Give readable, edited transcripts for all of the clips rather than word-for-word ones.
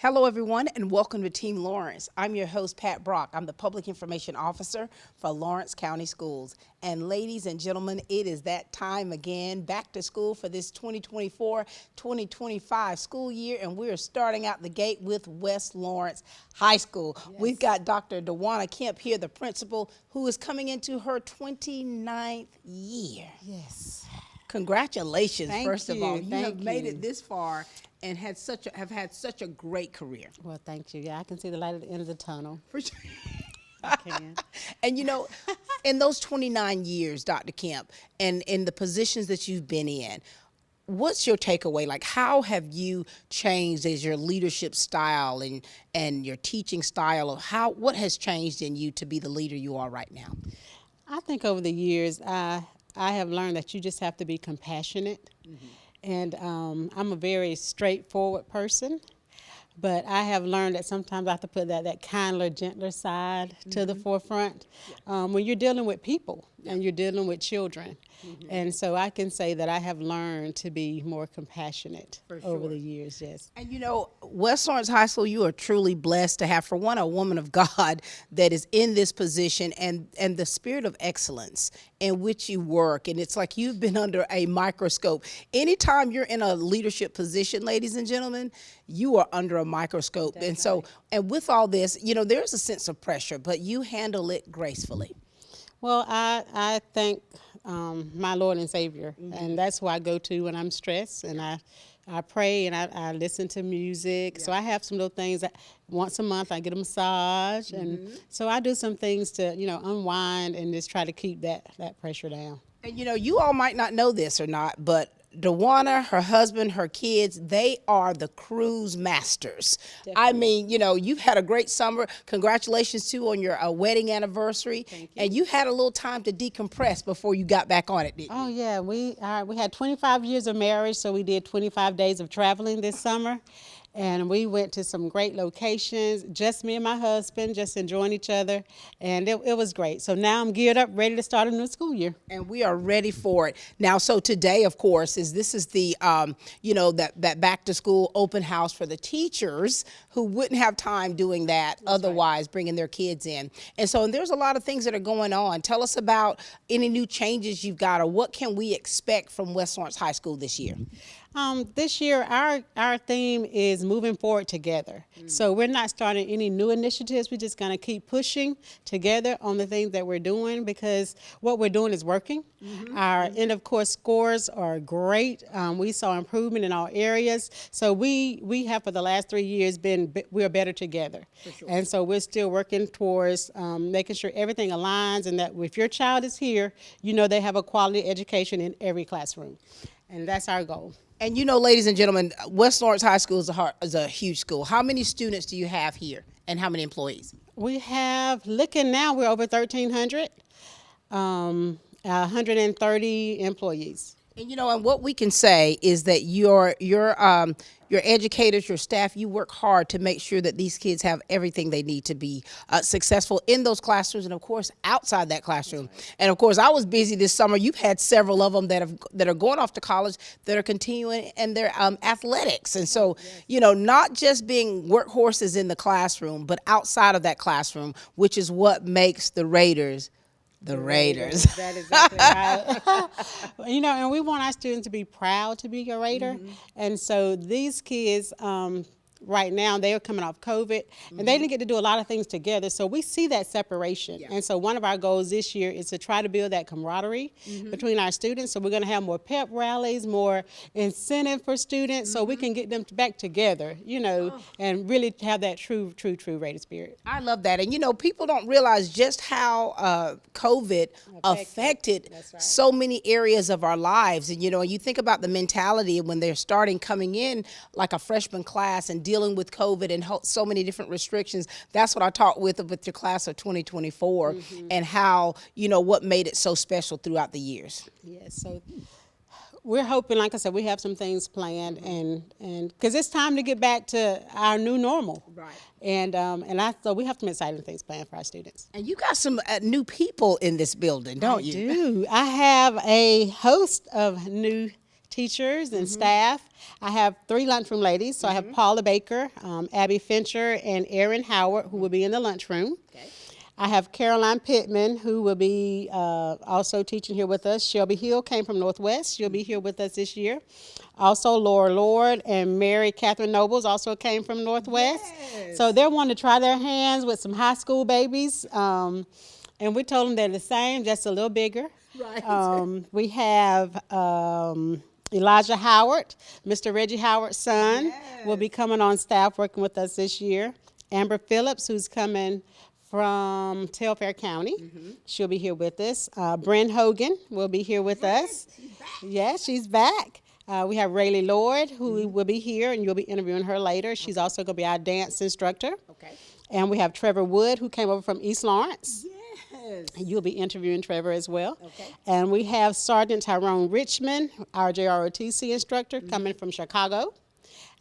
Hello, everyone, and welcome to Team Lawrence. I'm your host, Pat Brock. I'm the Public Information Officer for Lawrence County Schools. And ladies and gentlemen, it is that time again, back to school for this 2024-2025 school year, and we are starting out the gate with West Lawrence High School. Yes. We've got Dr. DeWanna Kemp here, the principal, who is coming into her 29th year. Yes. Congratulations, first of all. You Thank have made it this far and have had such a great career. Well, thank you. Yeah, I can see the light at the end of the tunnel. For sure. I can. And you know, in those 29 years, Dr. Kemp, and in the positions that you've been in, what's your takeaway? Like, how have you changed as your leadership style and your teaching style of what has changed in you to be the leader you are right now? I think over the years, I have learned that you just have to be compassionate. Mm-hmm. And I'm a very straightforward person, but I have learned that sometimes I have to put that kinder, gentler side to the forefront when you're dealing with people and you're dealing with children. Mm-hmm. And so I can say that I have learned to be more compassionate over the years, yes. And you know, West Lawrence High School, you are truly blessed to have, for one, a woman of God that is in this position and the spirit of excellence in which you work. And it's like you've been under a microscope. Anytime you're in a leadership position, ladies and gentlemen, you are under a microscope. That's and so, and with all this, you know, there's a sense of pressure, but you handle it gracefully. Well, I thank my Lord and Savior, and that's who I go to when I'm stressed, and I pray and I listen to music. Yeah. So I have some little things that once a month I get a massage, and so I do some things to, you know, unwind and just try to keep that pressure down. And you know, you all might not know this or not, but DeWanna, her husband, her kids, they are the cruise masters. Definitely. I mean, you know, you've had a great summer. Congratulations, too, on your wedding anniversary. Thank you. And you had a little time to decompress before you got back on it, didn't you? Oh, yeah. We had 25 years of marriage, so we did 25 days of traveling this summer. And we went to some great locations, just me and my husband, just enjoying each other. And it was great. So now I'm geared up, ready to start a new school year. And we are ready for it. Now, so today, of course, this is the, you know, that back to school open house for the teachers who wouldn't have time doing that otherwise, bringing their kids in. And so there's a lot of things that are going on. Tell us about any new changes you've got, or what can we expect from West Lawrence High School this year? This year, our theme is moving forward together. So we're not starting any new initiatives. We're just going to keep pushing together on the things that we're doing, because what we're doing is working. Our end of course scores are great. We saw improvement in all areas. So we have for the last 3 years we're better together. Sure. And so we're still working towards making sure everything aligns, and that if your child is here, you know they have a quality education in every classroom. And that's our goal. And you know, ladies and gentlemen, West Lawrence High School is a huge school. How many students do you have here, and how many employees? We have, looking now, we're over 1,300, 130 employees. And you know, and what we can say is that your educators, your staff, you work hard to make sure that these kids have everything they need to be successful in those classrooms, and of course outside that classroom. And of course, I was busy this summer. You've had several of them that are going off to college, that are continuing in their athletics. And so, you know, not just being workhorses in the classroom, but outside of that classroom, which is what makes the Raiders the Raiders. That is exactly right. You know, and we want our students to be proud to be a Raider. And so these kids, right now, they are coming off COVID, and they didn't get to do a lot of things together. So we see that separation. Yeah. And so one of our goals this year is to try to build that camaraderie between our students. So we're going to have more pep rallies, more incentive for students, so we can get them back together, you know, and really have that true Raider spirit. I love that. And, you know, people don't realize just how COVID affected so many areas of our lives. And, you know, you think about the mentality when they're coming in like a freshman class and dealing with COVID and so many different restrictions. That's what I talked with your class of 2024 and how, you know, what made it so special throughout the years. Yes, so we're hoping, like I said, we have some things planned, and because it's time to get back to our new normal. Right. And so we have some exciting things planned for our students. And you got some new people in this building, don't you? I do. I have a host of new teachers and staff. I have 3 lunchroom ladies. So I have Paula Baker, Abby Fincher, and Erin Howard, who will be in the lunchroom. Okay. I have Caroline Pittman, who will be also teaching here with us. Shelby Hill came from Northwest. She'll be here with us this year. Also, Laura Lord and Mary Catherine Nobles also came from Northwest. Yes. So they're wanting to try their hands with some high school babies. And we told them they're the same, just a little bigger. Right. We have Elijah Howard, Mr. Reggie Howard's son, will be coming on staff working with us this year. Amber Phillips, who's coming from Telfair County. She'll be here with us. Bryn Hogan will be here with us. She's back. Yeah, she's back. We have Rayleigh Lord, who will be here, and you'll be interviewing her later. She's also going to be our dance instructor. Okay. And we have Trevor Wood, who came over from East Lawrence. Yes. You'll be interviewing Trevor as well. Okay. And we have Sergeant Tyrone Richmond, our JROTC instructor, coming from Chicago.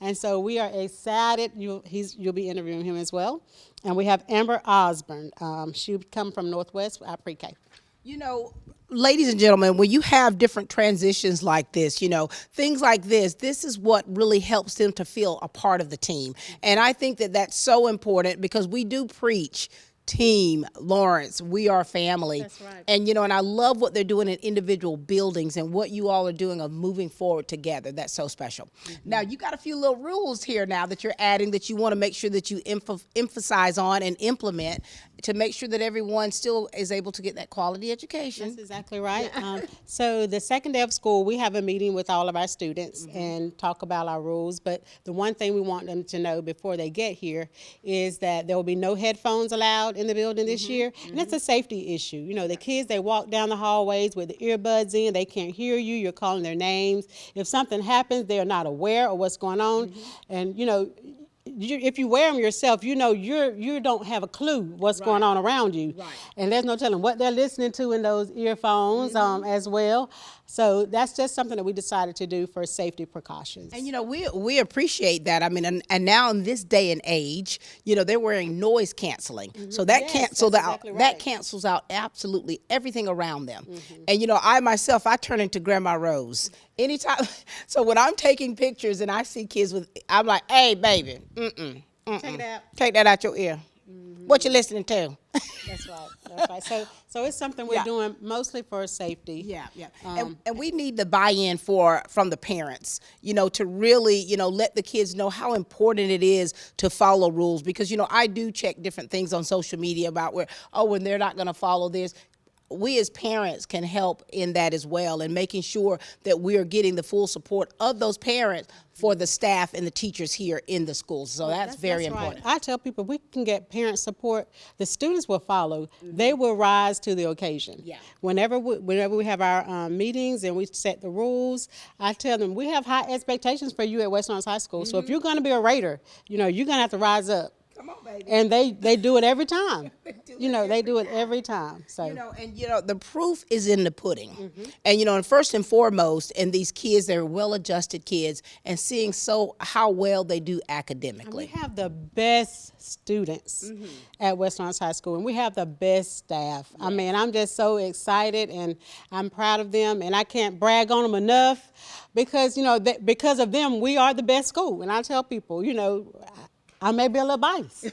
And so we are excited. You'll be interviewing him as well. And we have Amber Osborne. She'll come from Northwest, our pre-K. You know, ladies and gentlemen, when you have different transitions like this, you know, things like this is what really helps them to feel a part of the team. And I think that that's so important because we do preach team, Lawrence, we are family. That's right. And, you know, and I love what they're doing in individual buildings and what you all are doing of moving forward together. That's so special. Now, you got a few little rules here now that you're adding that you want to make sure that you emphasize on and implement to make sure that everyone still is able to get that quality education. That's exactly right. So the second day of school, we have a meeting with all of our students and talk about our rules. But the one thing we want them to know before they get here is that there will be no headphones allowed in the building this year. And it's a safety issue. You know, the kids, they walk down the hallways with the earbuds in. They can't hear you. You're calling their names. If something happens, they're not aware of what's going on. And, you know, if you wear them yourself, you know you don't have a clue what's going on around you. Right. And there's no telling what they're listening to in those earphones as well. So that's just something that we decided to do for safety precautions. And, you know, we appreciate that. I mean, and now in this day and age, you know, they're wearing noise canceling. So that Yes, that's exactly that right. cancels out absolutely everything around them. And, you know, I turn into Grandma Rose. Anytime, so when I'm taking pictures and I see kids I'm like, hey, baby, Check it out. take that out your ear. What you listening to? That's right. That's right. So it's something we're doing mostly for safety. Yeah. And we need the buy-in from the parents, you know, to really, you know, let the kids know how important it is to follow rules. Because, you know, I do check different things on social media about when they're not going to follow this. We as parents can help in that as well, and making sure that we are getting the full support of those parents for the staff and the teachers here in the schools. So that's very important. Right. I tell people we can get parent support. The students will follow. They will rise to the occasion. Yeah. Whenever we have our meetings and we set the rules, I tell them we have high expectations for you at West Lawrence High School. So if you're going to be a Raider, you know, you're going to have to rise up. Come on, baby. And they do it every time. They do it every time. So You know, the proof is in the pudding. And, you know, and first and foremost, and these kids, they're well-adjusted kids, and seeing how well they do academically. we have the best students at West Lawrence High School, and we have the best staff. I mean, I'm just so excited, and I'm proud of them, and I can't brag on them enough because, you know, because of them, we are the best school. And I tell people, you know, I may be a little biased,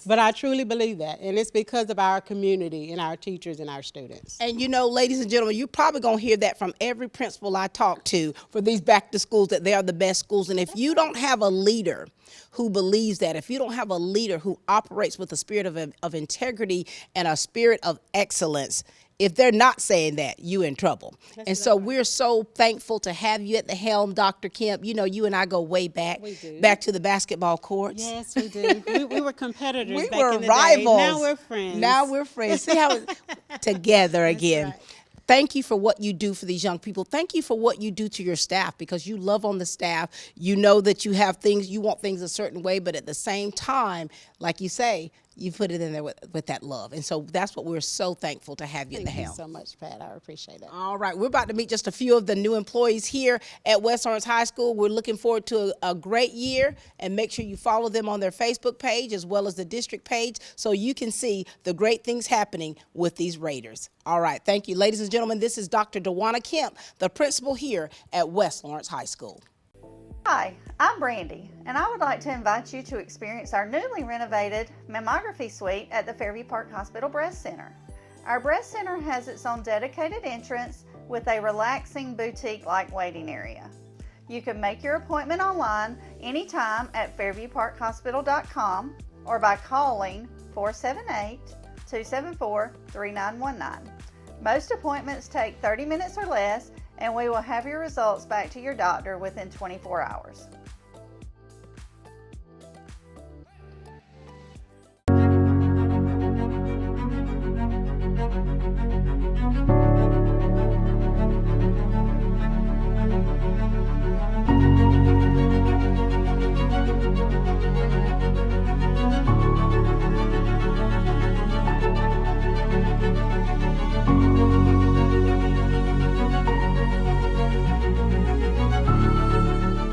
but I truly believe that. And it's because of our community and our teachers and our students. And, you know, ladies and gentlemen, you're probably going to hear that from every principal I talk to for these back to schools, that they are the best schools. And if you don't have a leader who believes that, if you don't have a leader who operates with a spirit of integrity and a spirit of excellence, if they're not saying that, you in trouble. And so we're so thankful to have you at the helm, Dr. Kemp. You know, you and I go way back, back to the basketball courts. Yes, we do. we were competitors We back were in the rivals. day. Now we're friends. Now we're friends. See how it's together again. right. Thank you for what you do for these young people. Thank you for what you do to your staff, because you love on the staff. You know that you have things, you want things a certain way, but at the same time, like you say, You put it in there with that love. And so that's what we're so thankful to have you at the Thank you helm. so much, Pat. I appreciate it. All right, we're about to meet just a few of the new employees here at West Orange High School. We're looking forward to a great year, and make sure you follow them on their Facebook page as well as the district page so you can see the great things happening with these Raiders. All right, thank you. Ladies and gentlemen, this is Dr. DeWanna Kemp, the principal here at West Lawrence High School. Hi, I'm Brandy, and I would like to invite you to experience our newly renovated mammography suite at the Fairview Park Hospital Breast Center. Our breast center has its own dedicated entrance with a relaxing boutique-like waiting area. You can make your appointment online anytime at fairviewparkhospital.com or by calling 478-274-3919. Most appointments take 30 minutes or less, and we will have your results back to your doctor within 24 hours.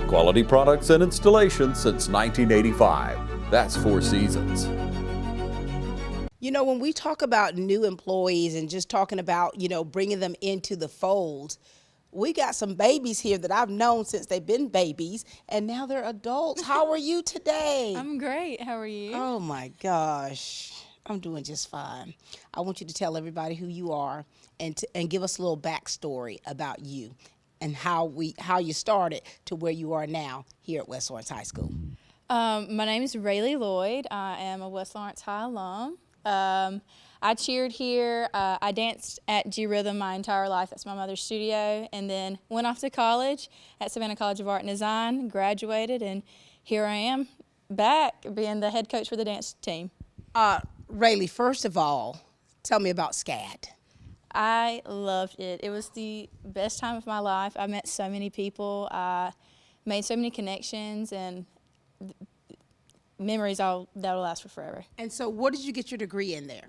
Quality products and installation since 1985. That's 4 Seasons. You know, when we talk about new employees and just talking about, bringing them into the fold, we got some babies here that I've known since they've been babies, and now they're adults. How are you today? I'm great. How are you? Oh my gosh, I'm doing just fine. I want you to tell everybody who you are and give us a little backstory about you and how you started to where you are now here at West Lawrence High School. My name is Rayleigh Lloyd. I am a West Lawrence High alum. I cheered here. I danced at G Rhythm my entire life. That's my mother's studio. And then went off to college at Savannah College of Art and Design, graduated, and here I am back being the head coach for the dance team. Rayleigh, first of all, tell me about SCAD. I loved it. It was the best time of my life. I met so many people. I made so many connections and memories that'll last for forever. And so what did you get your degree in there?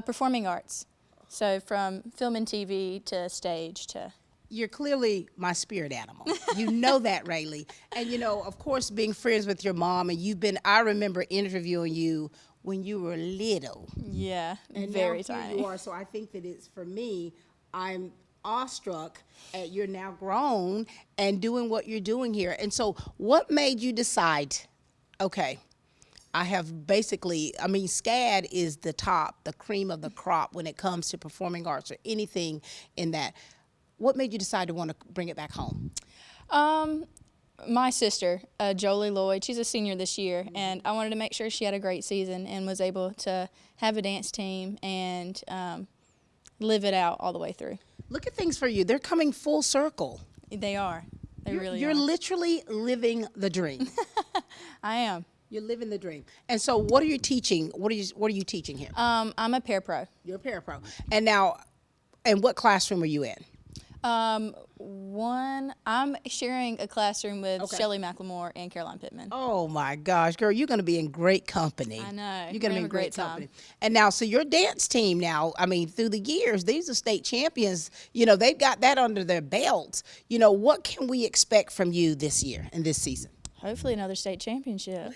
Performing arts. So from film and TV to stage to... You're clearly my spirit animal. You know that, Rayleigh. And of course, being friends with your mom, and I remember interviewing you when you were little. Yeah, and very now tiny. Here you are, so I think that it's, for me, I'm awestruck at you're now grown and doing what you're doing here. And so what made you decide, okay, I have basically, SCAD is the cream of the crop when it comes to performing arts or anything in that. What made you decide to want to bring it back home? My sister, Jolie Lloyd, she's a senior this year, and I wanted to make sure she had a great season and was able to have a dance team and live it out all the way through. Look at things for you. They're coming full circle. They are. They really are. You're literally living the dream. I am. You're living the dream. And so what are you teaching? What are you teaching here? I'm a parapro. You're a parapro. And now, and what classroom are you in? I'm sharing a classroom with Shelley McLemore and Caroline Pittman. Oh my gosh, girl, you're going to be in great company. I know. You're going to be in a great time. company. And now, so your dance team now, through the years, these are state champions. They've got that under their belts. What can we expect from you this year and this season? Hopefully another state championship.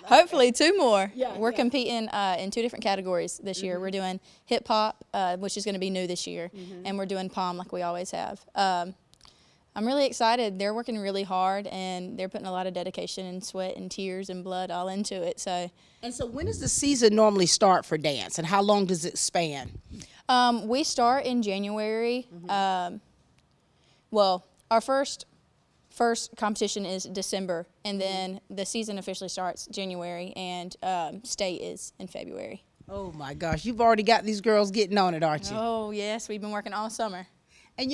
Hopefully 2 more. We're competing in 2 different categories this year. We're doing hip hop, which is going to be new this year, and we're doing pom like we always have. I'm really excited. They're working really hard, and they're putting a lot of dedication and sweat and tears and blood all into it. So when does the season normally start for dance, and how long does it span? We start in January. Our first competition is December, and then the season officially starts January, and state is in February. Oh my gosh, you've already got these girls getting on it, aren't you? Oh yes, we've been working all summer. And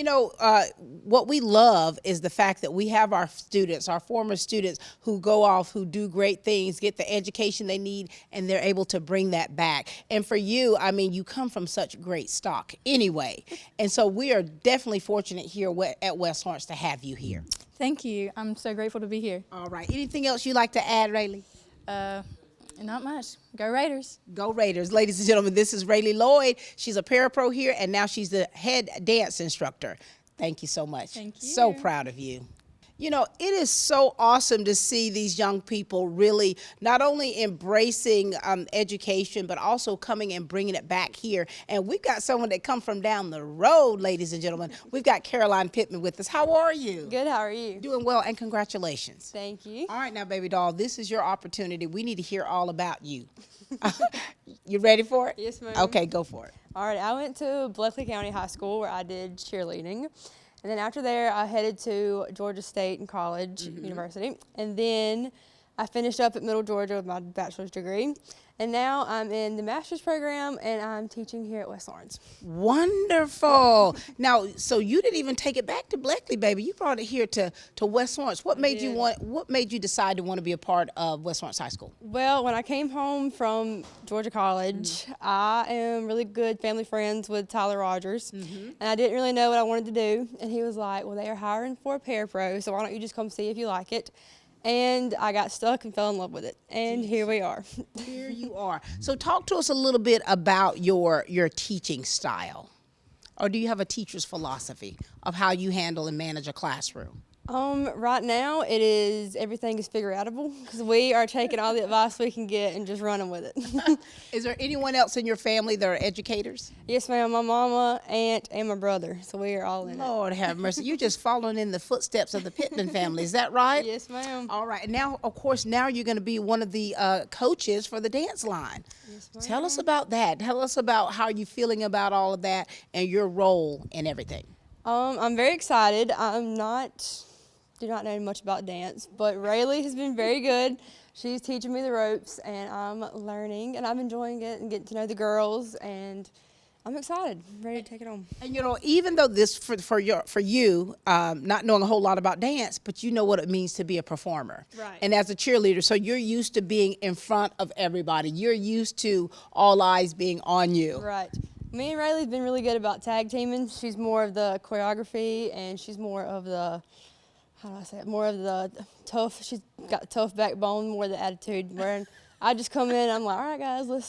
what we love is the fact that we have our students, our former students, who go off, who do great things, get the education they need, and they're able to bring that back. And for you, you come from such great stock anyway. And so we are definitely fortunate here at West Lawrence to have you here. Thank you. I'm so grateful to be here. All right. Anything else you'd like to add, Rayleigh? Not much. Go Raiders. Go Raiders. Ladies and gentlemen, this is Rayleigh Lloyd. She's a parapro here, and now she's the head dance instructor. Thank you so much. Thank you. So proud of you. You know, it is so awesome to see these young people really not only embracing education, but also coming and bringing it back here. And we've got someone that come from down the road, ladies and gentlemen. We've got Caroline Pittman with us. How are you? Good. How are you? Doing well, and congratulations. Thank you. All right, now, baby doll, this is your opportunity. We need to hear all about you. You ready for it? Yes, ma'am. Okay, go for it. All right, I went to Bleckley County High School where I did cheerleading. And then after there, I headed to Georgia State and College University. And then I finished up at Middle Georgia with my bachelor's degree. And now I'm in the master's program, and I'm teaching here at West Lawrence. Wonderful. Now, so you didn't even take it back to Bleckley, baby. You brought it here to West Lawrence. What made you decide to want to be a part of West Lawrence High School? Well, when I came home from Georgia College, I am really good family friends with Tyler Rogers. And I didn't really know what I wanted to do. And he was like, well, they are hiring for a parapro, so why don't you just come see if you like it? And I got stuck and fell in love with it. And here we are. Here you are. So talk to us a little bit about your teaching style. Or do you have a teacher's philosophy of how you handle and manage a classroom? Right now, everything is figure-outable because we are taking all the advice we can get and just running with it. Is there anyone else in your family that are educators? Yes, ma'am. My mama, aunt, and my brother. So we are all in it. Lord have mercy. You're just following in the footsteps of the Pittman family. Is that right? Yes, ma'am. All right. And now, of course, now you're going to be one of the coaches for the dance line. Yes, ma'am. Tell us about that. Tell us about how you're feeling about all of that and your role and everything. I'm very excited. Do not know much about dance, but Rayleigh has been very good. She's teaching me the ropes, and I'm learning, and I'm enjoying it and getting to know the girls, and I'm excited, ready to take it on. And you know, even though this for you, not knowing a whole lot about dance, but you know what it means to be a performer, Right. And as a cheerleader, so you're used to being in front of everybody. You're used to all eyes being on you. Right. Me and Rayleigh's been really good about tag teaming. She's more of the choreography, and she's more of the more of the tough. She's got the tough backbone, more the attitude. Where I just come in, I'm like, all right, guys, we're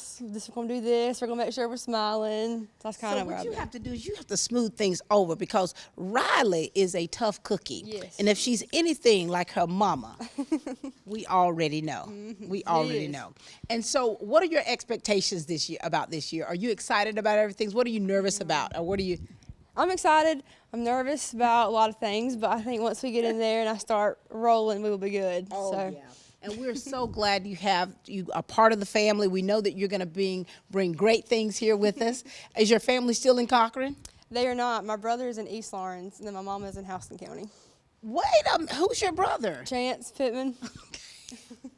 gonna do this. We're gonna make sure we're smiling. That's kind So of where what I've you been. have to do is you have to smooth things over because Riley is a tough cookie. Yes. And if she's anything like her mama, we already know. We already is. know. And so what are your expectations this year about this year? Are you excited about everything? What are you nervous about? Or what are you? I'm excited. I'm nervous about a lot of things, but I think once we get in there and I start rolling, we will be good. Oh, so. yeah. And we're so glad you are part of the family. We know that you're going to bring great things here with us. Is your family still in Cochran? They are not. My brother is in East Lawrence, and then my mom is in Houston County. Wait a minute. Who's your brother? Chance Pittman.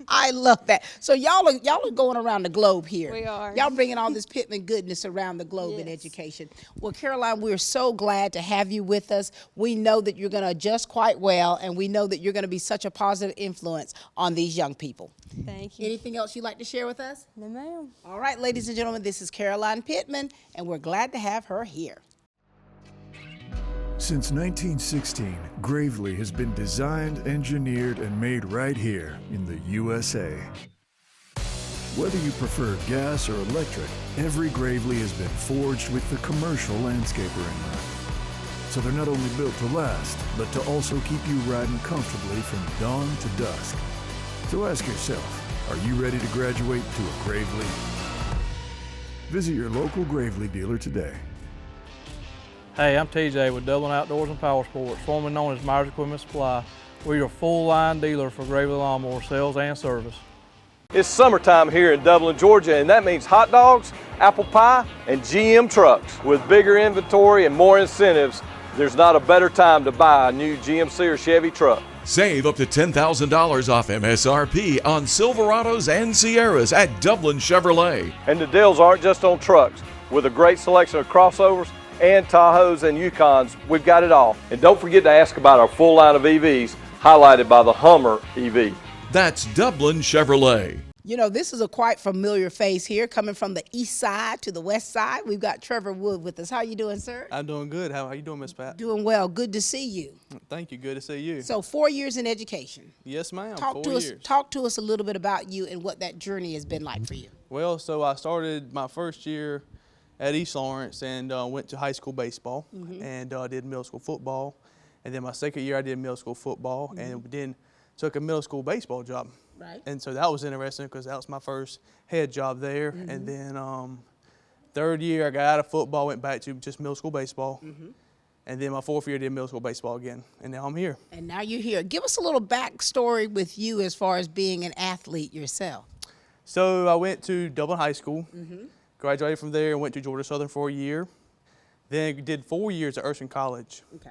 I love that. So y'all are going around the globe here. We are. Y'all bringing all this Pittman goodness around the globe in Yes. education. Well, Caroline, we're so glad to have you with us. We know that you're going to adjust quite well, and we know that you're going to be such a positive influence on these young people. Thank you. Anything else you'd like to share with us? No, ma'am. All right, ladies and gentlemen, this is Caroline Pittman, and we're glad to have her here. Since 1916, Gravely has been designed, engineered, and made right here in the USA. Whether you prefer gas or electric, every Gravely has been forged with the commercial landscaper in mind. So they're not only built to last, but to also keep you riding comfortably from dawn to dusk. So ask yourself, are you ready to graduate to a Gravely? Visit your local Gravely dealer today. Hey, I'm TJ with Dublin Outdoors and Power Sports, formerly known as Myers Equipment Supply. We're your full-line dealer for Gravely lawnmower sales and service. It's summertime here in Dublin, Georgia, and that means hot dogs, apple pie, and GM trucks. With bigger inventory and more incentives, there's not a better time to buy a new GMC or Chevy truck. Save up to $10,000 off MSRP on Silverados and Sierras at Dublin Chevrolet. And the deals aren't just on trucks. With a great selection of crossovers and Tahoes and Yukons, we've got it all. And don't forget to ask about our full line of EVs, highlighted by the Hummer EV. That's Dublin Chevrolet. You know, this is a quite familiar face here, coming from the east side to the west side. We've got Trevor Wood with us. How you doing, sir? I'm doing good. How you doing, Miss Pat? Doing well. Good to see you. Thank you. Good to see you. So 4 years in education. Yes, ma'am. Talk 4 to years. us. Talk to us a little bit about you and what that journey has been like for you. Well, so I started my first year at East Lawrence and went to high school baseball and did middle school football. And then my second year I did middle school football and then took a middle school baseball job. Right. And so that was interesting because that was my first head job there. And then third year I got out of football, went back to just middle school baseball. And then my fourth year I did middle school baseball again. And now I'm here. And now you're here. Give us a little backstory with you as far as being an athlete yourself. So I went to Dublin High School, graduated from there and went to Georgia Southern for a year. Then did 4 years at Urshan College. Okay.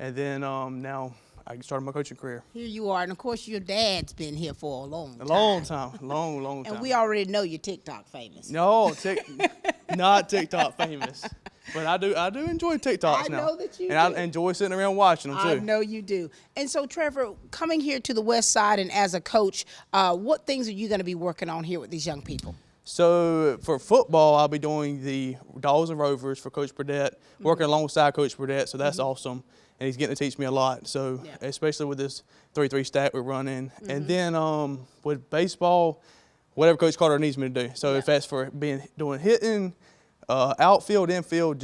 And then now I started my coaching career. Here you are. And, of course, your dad's been here for a long time. A long time, long time. And we already know you're TikTok famous. No, not TikTok famous. But I do enjoy TikToks now. I know that you and do. I enjoy sitting around watching them, too. I know you do. And so, Trevor, coming here to the West Side and as a coach, what things are you going to be working on here with these young people? So for football, I'll be doing the Dogs and Rovers for Coach Burdett, working alongside Coach Burdett, so that's awesome. And he's getting to teach me a lot, so especially with this 3-3 stack we're running. And then with baseball, whatever Coach Carter needs me to do. So if that's for doing hitting, outfield, infield,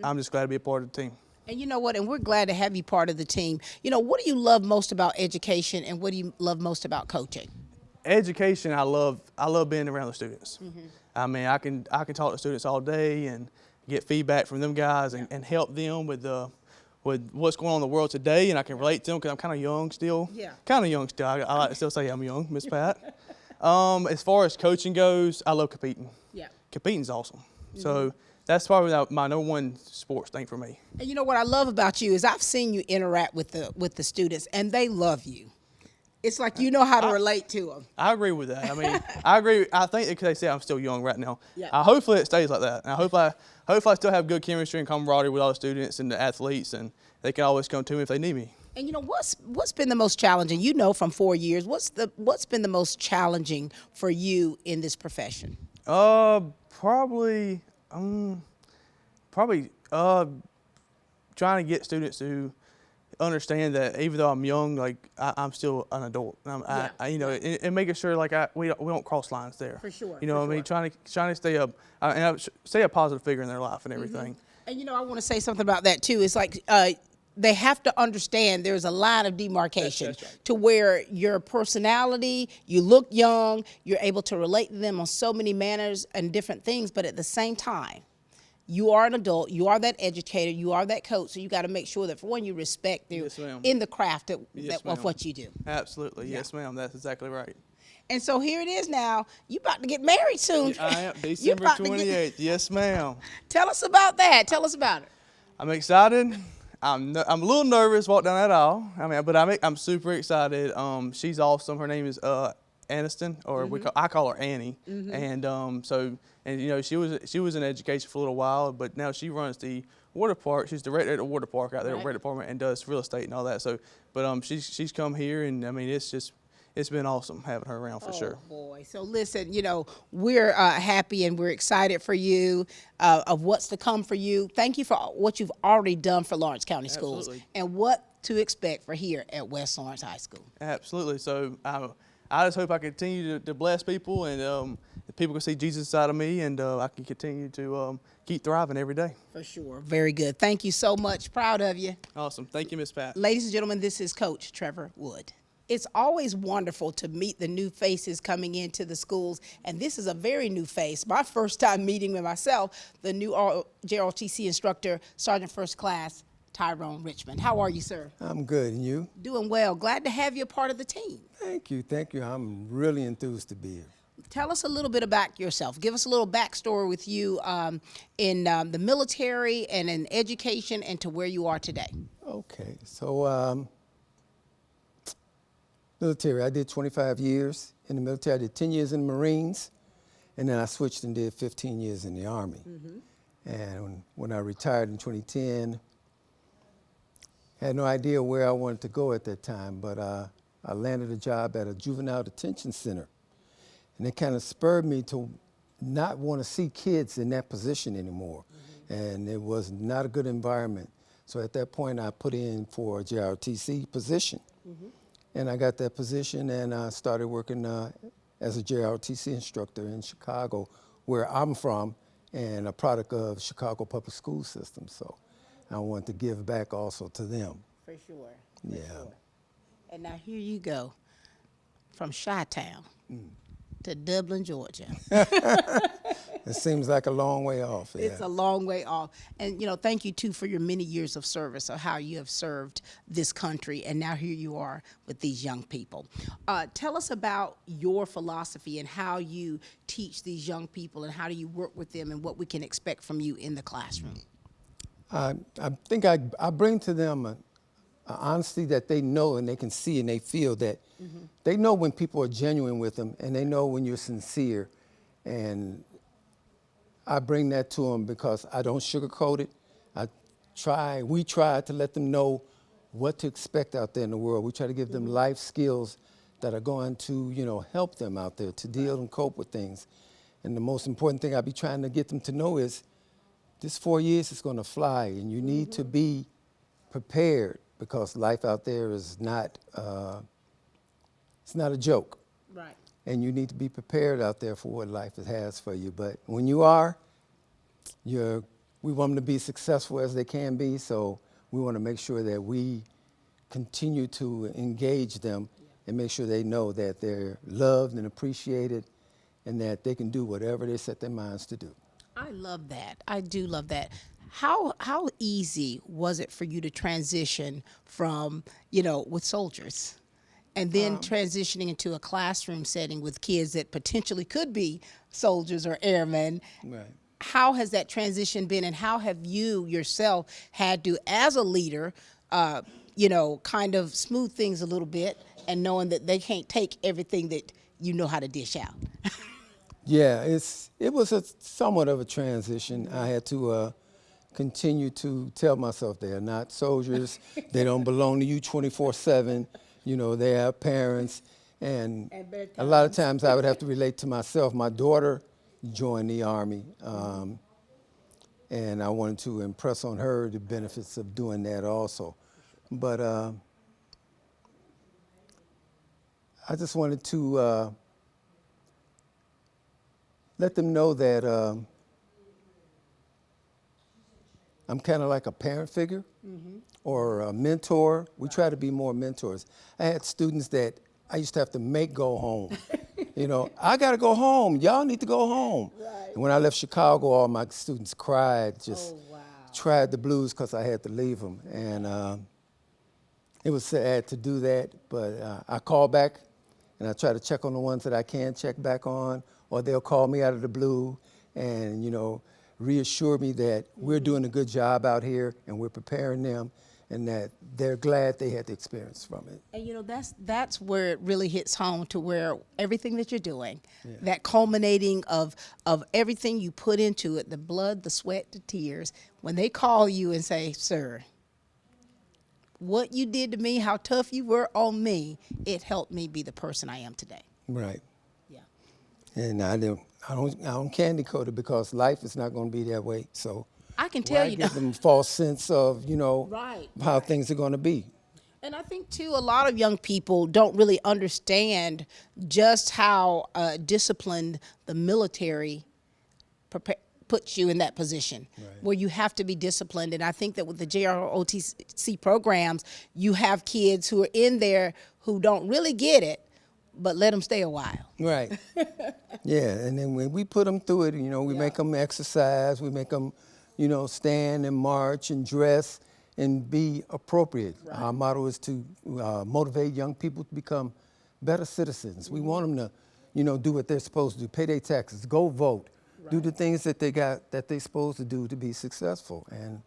I'm just glad to be a part of the team. And you know what? And we're glad to have you part of the team. You know, what do you love most about education and what do you love most about coaching? Education, I love being around the students. I mean, I can talk to students all day and get feedback from them guys and help them with what's going on in the world today, and I can relate to them because I'm kind of young still. Yeah. Kind of young still. I like to still say I'm young, Miss Pat. As far as coaching goes, I love competing. Yeah. Competing's awesome. So that's probably my number one sports thing for me. And you know what I love about you is I've seen you interact with the students, and they love you. It's like you know how to relate to them. I agree with that. I mean, I agree. I think because they say I'm still young right now. Yeah. Hopefully it stays like that. And I hope I still have good chemistry and camaraderie with all the students and the athletes, and they can always come to me if they need me. And you know what's been the most challenging? You know, from 4 years, what's been the most challenging for you in this profession? Probably trying to get students to understand that even though I'm young, like I'm still an adult. And making sure like we don't cross lines there. For sure. You know what I mean? Trying to stay a positive figure in their life and everything. And you know, I want to say something about that too. It's like they have to understand there's a line of demarcation to where your personality, you look young, you're able to relate to them on so many manners and different things, but at the same time, you are an adult, you are that educator, you are that coach, so you got to make sure that for one, you respect in the craft of what you do. Absolutely, yes ma'am, that's exactly right. And so here it is now, you about to get married soon. I am, December 28th, yes ma'am. Tell us about that, tell us about it. I'm excited. I'm a little nervous walking down that aisle. I mean, but I'm super excited. She's awesome. Her name is Aniston, or I call her Annie. And you know, she was in education for a little while, but now she runs the water park. She's director at the water park out there at the water department and does real estate and all that. So, but she's come here, and I mean, it's been awesome having her around for sure. Oh boy! So listen, you know, we're happy and we're excited for you of what's to come for you. Thank you for what you've already done for Lawrence County Schools and what to expect for here at West Lawrence High School. Absolutely. So I just hope I continue to bless people and people can see Jesus inside of me, and I can continue to keep thriving every day. For sure. Very good. Thank you so much. Proud of you. Awesome. Thank you, Miss Pat. Ladies and gentlemen, this is Coach Trevor Wood. It's always wonderful to meet the new faces coming into the schools, and this is a very new face. My first time meeting with myself, the new JROTC instructor, Sergeant First Class Tyrone Richmond. How are you, sir? I'm good, and you? Doing well. Glad to have you a part of the team. Thank you. I'm really enthused to be here. Tell us a little bit about yourself. Give us a little backstory with you in the military and in education and to where you are today. Okay, so military, I did 25 years in the military. I did 10 years in the Marines, and then I switched and did 15 years in the Army. And when I retired in 2010, I had no idea where I wanted to go at that time, but I landed a job at a juvenile detention center. And it kind of spurred me to not want to see kids in that position anymore. And it was not a good environment. So at that point, I put in for a JROTC position. And I got that position, and I started working as a JROTC instructor in Chicago, where I'm from, and a product of Chicago public school system. So I wanted to give back also to them. For sure. Yeah. Sure. And now here you go, from Chi-Town to Dublin, Georgia. It seems like a long way off. Yeah. It's a long way off. And, you know, thank you, too, for your many years of service, of how you have served this country. And now here you are with these young people. Tell us about your philosophy and how you teach these young people and how do you work with them and what we can expect from you in the classroom. I think I bring to them a honesty that they know and they can see and they feel that they know when people are genuine with them and they know when you're sincere. And I bring that to them because I don't sugarcoat it. We try to let them know what to expect out there in the world. We try to give them life skills that are going to, you know, help them out there to deal and cope with things. And the most important thing I be trying to get them to know is this 4 years is going to fly, and you need to be prepared because life out there is not, it's not a joke. Right. And you need to be prepared out there for what life has for you. But when you are, we want them to be successful as they can be, so we want to make sure that we continue to engage them and make sure they know that they're loved and appreciated and that they can do whatever they set their minds to do. I love that. I do love that. How easy was it for you to transition from, you know, with soldiers and then transitioning into a classroom setting with kids that potentially could be soldiers or airmen? Right. How has that transition been, and how have you yourself had to, as a leader, you know, kind of smooth things a little bit and knowing that they can't take everything that you know how to dish out? Yeah, it was somewhat of a transition. I had to continue to tell myself they are not soldiers. They don't belong to you 24/7. You know, they have parents. And a lot of times I would have to relate to myself. My daughter joined the Army, and I wanted to impress on her the benefits of doing that also. But I just wanted to let them know that I'm kind of like a parent figure or a mentor. We try to be more mentors. I had students that I used to have to make go home. You know, I got to go home. Y'all need to go home. Right. And when I left Chicago, all my students cried, just tried the blues because I had to leave them. And it was sad to do that, but I call back and I try to check on the ones that I can check back on, or they'll call me out of the blue and, you know, reassure me that we're doing a good job out here and we're preparing them and that they're glad they had the experience from it. And, you know, that's where it really hits home, to where everything that you're doing, that culminating of everything you put into it, the blood, the sweat, the tears, when they call you and say, sir, what you did to me, how tough you were on me, it helped me be the person I am today. Right. Yeah. And I don't candy coat it because life is not going to be that way. So I can tell you, give them a false sense of, you know, how things are going to be. And I think, too, a lot of young people don't really understand just how disciplined the military puts you in that position, where you have to be disciplined. And I think that with the JROTC programs, you have kids who are in there who don't really get it, but let them stay a while. Right. Yeah, and then when we put them through it, you know, we make them exercise, we make them, you know, stand and march and dress and be appropriate. Right. Our motto is to motivate young people to become better citizens. We want them to, you know, do what they're supposed to do, pay their taxes, go vote, do the things that they're supposed to do to be successful, and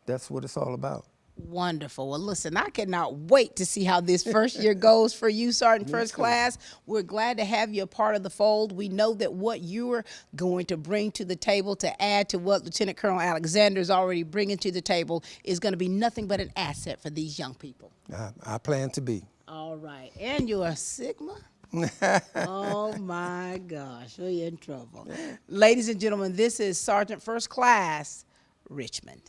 that's what it's all about. Wonderful. Well, listen, I cannot wait to see how this first year goes for you, Sergeant First Class. We're glad to have you a part of the fold. We know that what you're going to bring to the table to add to what Lieutenant Colonel Alexander is already bringing to the table is going to be nothing but an asset for these young people. I plan to be. All right. And you're a Sigma? Oh my gosh, we're in trouble. Ladies and gentlemen, this is Sergeant First Class Richmond.